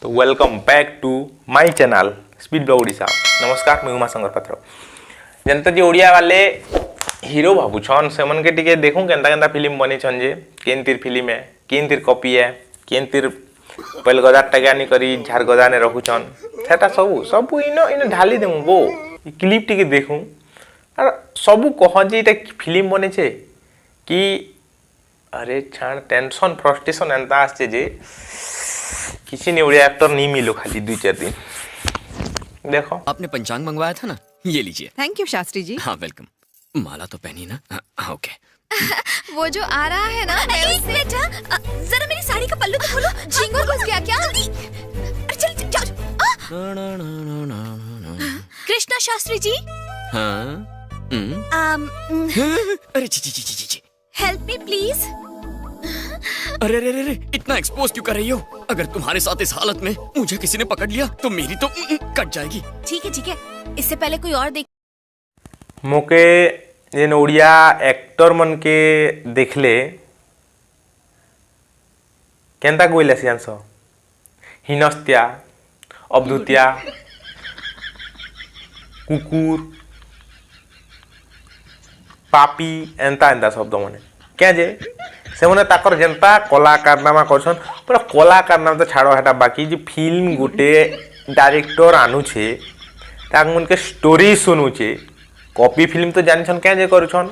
तो welcome back to my channel speed blog Odisha. नमस्कार, मैं उमा शंकर पात्र। जनता जी ओडिया वाले हीरो भावुछन से मन के टिके देखूं केंता केंता फिल्म बनी छन जे केनतिर फिल्म है केनतिर कॉपी है केनतिर पहले गदा टगानी करी झार गदा ने रखुछन सेटा सब इन ढाली देमु बो क्लिप टिके देखूं और सब कह जे एटा फिल्म बने छे कि अरे छाण टेंशन फ्रस्ट्रेशन एंता आछे जे किसी ने उड़िया एक्टर नहीं मिलो खाली 2-4 दिन। देखो आपने पंचांग मंगवाया था ना, ये लीजिए। Thank you Shastri ji. हाँ वेलकम। माला तो पहनी ना? हाँ ओके। वो जो आ रहा है ना, बेटा जरा मेरी साड़ी का पल्लू तो खोलो, झिंगुर घुस गया क्या? अरे चल जाओ। कृष्णा शास्त्री जी। हाँ। अरे ची हेल्प मी प्लीज। अरे अरे अरे इतना एक्सपोज क्यों कर रही हो? अगर तुम्हारे साथ इस हालत में मुझे किसी ने पकड़ लिया तो मेरी तो कट जाएगी। ठीक है, इससे पहले कोई और देख मोके जेन ओडिया एक्टर मन के देखले केंता गोइले सियांस हिनस्त्या अबदुतिया कुकुर पापी एंता एंता शब्द मने क्या जे से मने ताकर जनता कला कारनामा करछन पूरा कला कारनामा तो छाड़ो हटा बाकी जे फिल्म गुटे डायरेक्टर आनु छे ताक मन के स्टोरी सुनु छे कॉपी फिल्म तो जानि छन क्या जे करूछन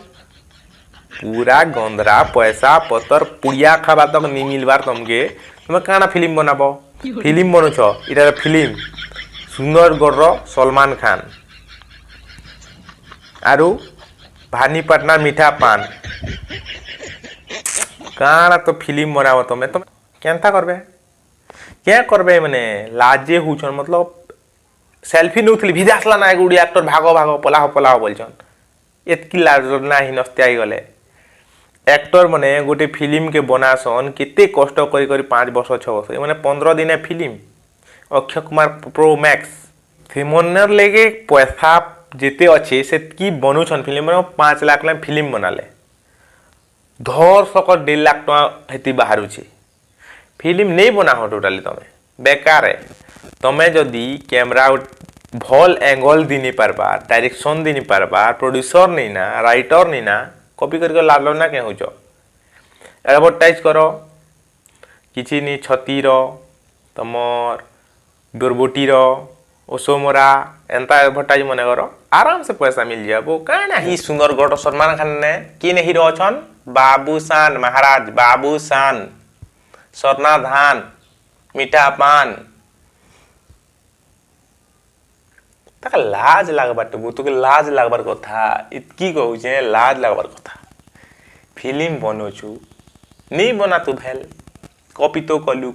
पूरा गंधरा पैसा पतर पुड़िया खाबा तक नि मिलबार तुमके तुम काना फिल्म बनाबो फिल्म बनुछ इटा फिल्म सुंदर गौर सलमान खान आरु भानीपटना मीठा पान काना तो फिल्म बनाबो तुम केनता करबे क्या करबे माने लाजे हुछन मतलब सेल्फी नउथली भिजा आसला ना गुडी एक्टर भागो भागो पलाहो बोलछन एतकी लाज ना हिनस्ते आई गले एक्टर माने गोटे फिल्म के बनासन केते कष्ट करी करी 5 वर्ष 6 वर्ष माने 15 दिन film Akshay Kumar pro max फेमनर लेगे पैसा जेते अच्छे से की बनुछन फिल्म माने 5 लाख ला फिल्म बनाले धर सक 1.5 लाख टका हेती बाहर फिल्म नहीं बना हो टोटाली तमें बेकार है तमें जदि कैमरा भल एंगल दी नहीं पारबा डायरेक्शन दी नहीं पारबा प्रोड्यूसर नहीं ना राइटर नहीं ना कॉपी करके लाभ ना क्या हो एडवर्टाइज करो किसी नहीं छतीर तमर बोरबोटीर ओसोमरा एंता एडवर्टाइज मन करो आराम से पैसा मिल जाए वो कहना ही सुंदर गौर सलमान खान ने किन हीरो अछन बाबूसान महाराज बाबूसान स्वर्णा धान मीठा पान तक लाज लागबाटे बुतुके लाज लागबार कथा इतकी कहू छे लाज लागबार कथा फिल्म बनोछु नहीं बना तू भेल कॉपी तो कलू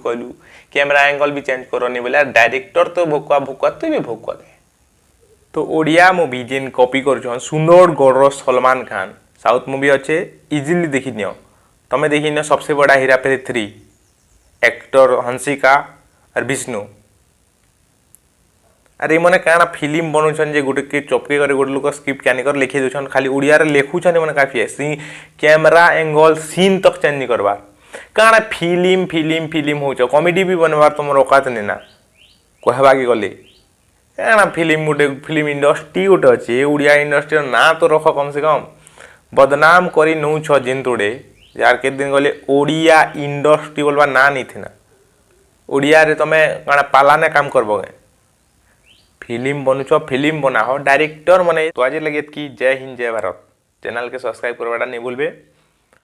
कैमरा एंगल भी चेंज करनी बोले डायरेक्टर तो भोकुआ तू भी भोकुआ दे तो ओडिया मूवी जेन कॉपी कर सुंदर गौर सलमान खान साउथ मूवी अच्छे इजिली देखी नियो तमें देखी नियो सबसे बड़ा हीरा फेरी 3 एक्टर हंसिका और विष्णु अरे मैंने क्या फिल्म बनौछन जे गोटे के चपके करे गोटे लोक स्क्रिप्ट क्या कर लिखी दून खाली उड़िया लिखुन मैंने काफी है कैमेरा एंगल सीन तक चेंज नहीं करवार क्या फिल्म हो कॉमेडी भी बनवार तुम औकात नहीं ना कहवा के गले क्या फिल्म गोटे फिल्म इंडस्ट्री गोटे अच्छे उड़िया इंडस्ट्री ना तो रख कम से कम बदनाम करी नौछ जिनतुड़े यार के दिन गले ओडिया इंडस्ट्री बोलवा ना नहीं थे ना ओडिया रे तमें क्या पालाने काम करबो फिल्म बनुछ फिल्म बनाओ डायरेक्टर मने तो आज लगे कि जय हिंद जय भारत चैनल के सब्सक्राइब करवाटा नहीं भूलबे।